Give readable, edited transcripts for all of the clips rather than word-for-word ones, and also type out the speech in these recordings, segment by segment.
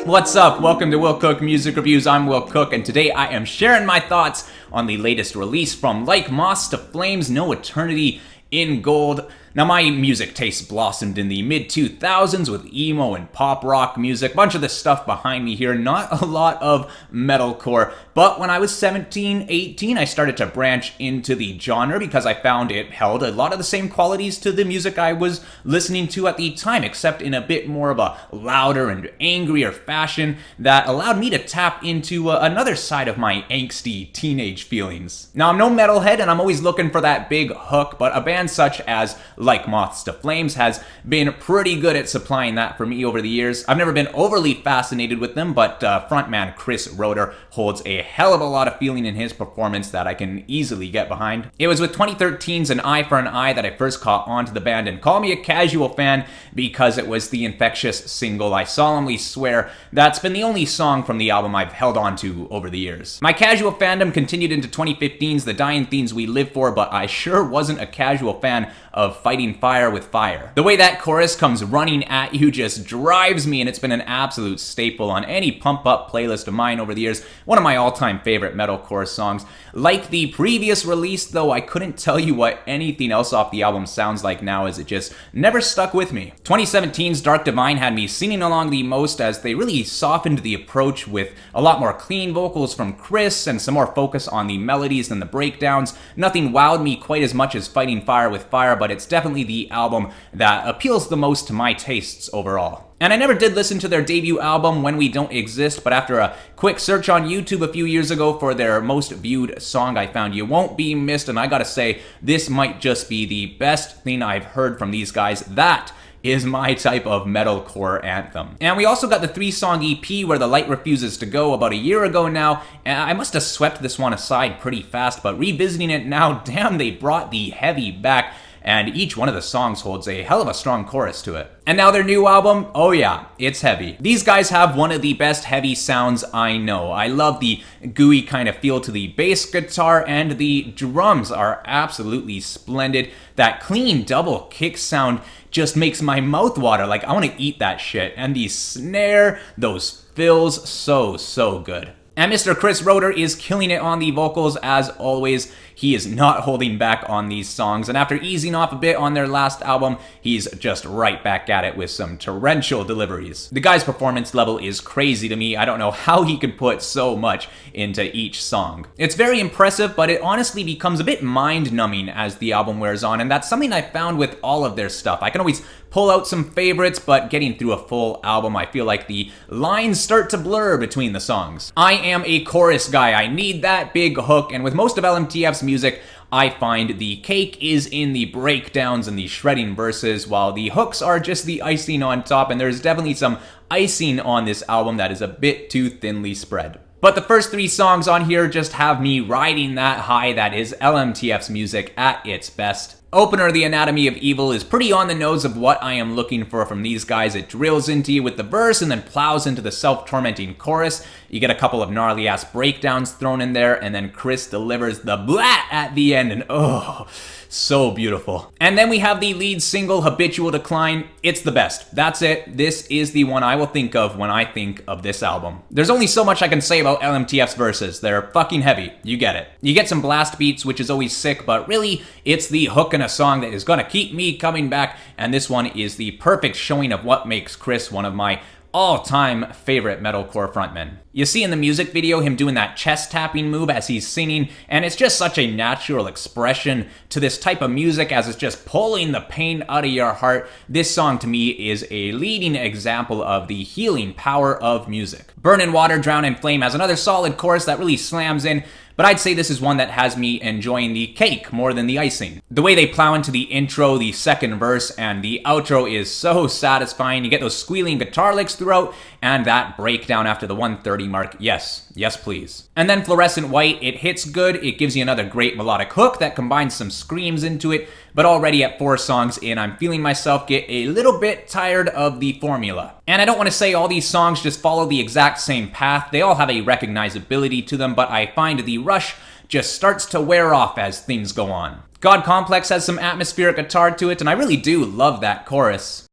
What's up? Welcome to Will Cook Music Reviews. I'm Will Cook, and today I am sharing my thoughts on the latest release from Like Moths to Flames, No Eternity in Gold. Now, my music taste blossomed in the mid-2000s with emo and pop rock music. Bunch of this stuff behind me here, not a lot of metalcore. But when I was 17, 18, I started to branch into the genre because I found it held a lot of the same qualities to the music I was listening to at the time, except in a bit more of a louder and angrier fashion that allowed me to tap into another side of my angsty teenage feelings. Now, I'm no metalhead and I'm always looking for that big hook, but a band such as Like Moths to Flames has been pretty good at supplying that for me over the years. I've never been overly fascinated with them, but frontman Chris Roeder holds a hell of a lot of feeling in his performance that I can easily get behind. It was with 2013's An Eye for an Eye that I first caught on to the band, and call me a casual fan because it was the infectious single. I solemnly swear that's been the only song from the album I've held on to over the years. My casual fandom continued into 2015's The Dying Things We Live For, but I sure wasn't a casual fan of Fighting Fire with Fire. The way that chorus comes running at you just drives me, and it's been an absolute staple on any pump-up playlist of mine over the years. One of my all-time favorite metalcore songs. Like the previous release, though, I couldn't tell you what anything else off the album sounds like now, as it just never stuck with me. 2017's Dark Divine had me singing along the most, as they really softened the approach with a lot more clean vocals from Chris and some more focus on the melodies than the breakdowns. Nothing wowed me quite as much as Fighting Fire with Fire, but it's definitely the album that appeals the most to my tastes overall. And I never did listen to their debut album, When We Don't Exist, but after a quick search on YouTube a few years ago for their most viewed song, I found You Won't Be Missed, and I gotta say, this might just be the best thing I've heard from these guys. That is my type of metalcore anthem. And we also got the 3-song EP, Where the Light Refuses to Go, about a year ago now, and I must have swept this one aside pretty fast, but revisiting it now, damn, they brought the heavy back, and each one of the songs holds a hell of a strong chorus to it. And now their new album, oh yeah, it's heavy. These guys have one of the best heavy sounds I know. I love the gooey kind of feel to the bass guitar, and the drums are absolutely splendid. That clean double kick sound just makes my mouth water, like I want to eat that shit. And the snare, those fills, so good. And Mr. Chris Roeder is killing it on the vocals as always. He is not holding back on these songs, and after easing off a bit on their last album, he's just right back at it with some torrential deliveries. The guy's performance level is crazy to me. I don't know how he could put so much into each song. It's very impressive, but it honestly becomes a bit mind-numbing as the album wears on, and that's something I found with all of their stuff. I can always pull out some favorites, but getting through a full album, I feel like the lines start to blur between the songs. I am a chorus guy. I need that big hook, and with most of LMTF's music, I find the cake is in the breakdowns and the shredding verses, while the hooks are just the icing on top, and there's definitely some icing on this album that is a bit too thinly spread. But the first 3 songs on here just have me riding that high that is LMTF's music at its best. Opener, The Anatomy of Evil, is pretty on the nose of what I am looking for from these guys. It drills into you with the verse and then plows into the self-tormenting chorus. You get a couple of gnarly-ass breakdowns thrown in there, and then Chris delivers the blah at the end, and oh, so beautiful. And then we have the lead single, Habitual Decline. It's the best. That's it. This is the one I will think of when I think of this album. There's only so much I can say about LMTF's verses. They're fucking heavy. You get it. You get some blast beats, which is always sick, but really, it's the hook and a song that is gonna keep me coming back, and this one is the perfect showing of what makes Chris one of my all-time favorite metalcore frontmen. You see in the music video him doing that chest tapping move as he's singing, and it's just such a natural expression to this type of music as it's just pulling the pain out of your heart. This song to me is a leading example of the healing power of music. Burn in Water, Drown in Flame has another solid chorus that really slams in, but I'd say this is one that has me enjoying the cake more than the icing. The way they plow into the intro, the second verse, and the outro is so satisfying. You get those squealing guitar licks throughout, and that breakdown after the 130 mark. Yes, please. And then Fluorescent White, it hits good. It gives you another great melodic hook that combines some screams into it, but already at 4 songs in, I'm feeling myself get a little bit tired of the formula. And I don't want to say all these songs just follow the exact same path. They all have a recognizability to them, but I find the rush just starts to wear off as things go on. God Complex has some atmospheric guitar to it, and I really do love that chorus.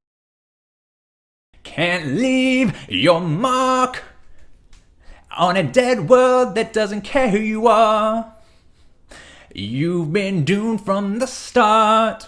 Can't leave your mark on a dead world that doesn't care who you are. You've been doomed from the start.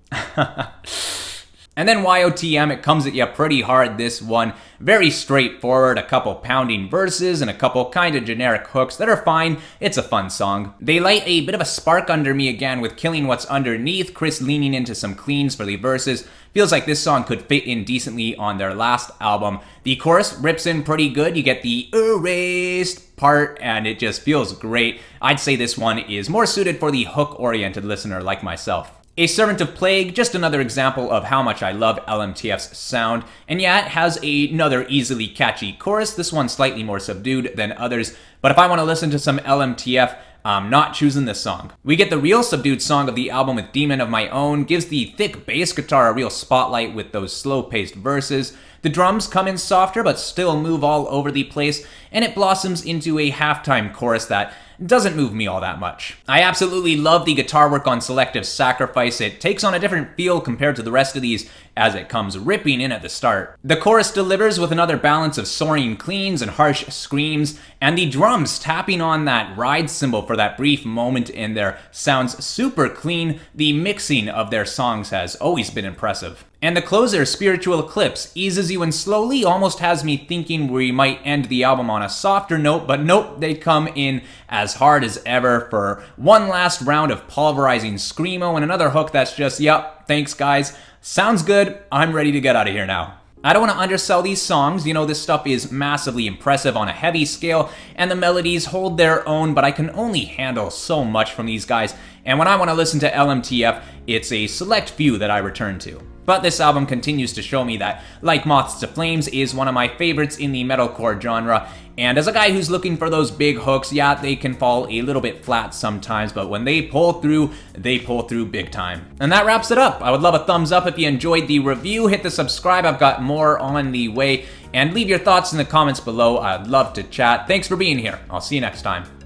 And then YOTM, it comes at you pretty hard, this one. Very straightforward, a couple pounding verses and a couple kind of generic hooks that are fine. It's a fun song. They light a bit of a spark under me again with Killing What's Underneath, Chris leaning into some cleans for the verses. Feels like this song could fit in decently on their last album. The chorus rips in pretty good. You get the erased part and it just feels great. I'd say this one is more suited for the hook-oriented listener like myself. A Servant of Plague, just another example of how much I love LMTF's sound. And yeah, it has another easily catchy chorus. This one's slightly more subdued than others. But if I want to listen to some LMTF, I'm not choosing this song. We get the real subdued song of the album with Demon of My Own, gives the thick bass guitar a real spotlight with those slow-paced verses. The drums come in softer but still move all over the place, and it blossoms into a halftime chorus that doesn't move me all that much. I absolutely love the guitar work on Selective Sacrifice. It takes on a different feel compared to the rest of these as it comes ripping in at the start. The chorus delivers with another balance of soaring cleans and harsh screams, and the drums tapping on that ride cymbal for that brief moment in there sounds super clean. The mixing of their songs has always been impressive. And the closer, Spiritual Eclipse, eases you in slowly, almost has me thinking we might end the album on a softer note, but nope, they come in as hard as ever for one last round of pulverizing screamo and another hook that's just, yep, thanks guys, sounds good, I'm ready to get out of here now. I don't want to undersell these songs, you know, this stuff is massively impressive on a heavy scale, and the melodies hold their own, but I can only handle so much from these guys, and when I want to listen to LMTF, it's a select few that I return to. But this album continues to show me that Like Moths to Flames is one of my favorites in the metalcore genre, and as a guy who's looking for those big hooks, yeah, they can fall a little bit flat sometimes, but when they pull through big time. And that wraps it up. I would love a thumbs up if you enjoyed the review, hit the subscribe, I've got more on the way, and leave your thoughts in the comments below. I'd love to chat. Thanks for being here. I'll see you next time.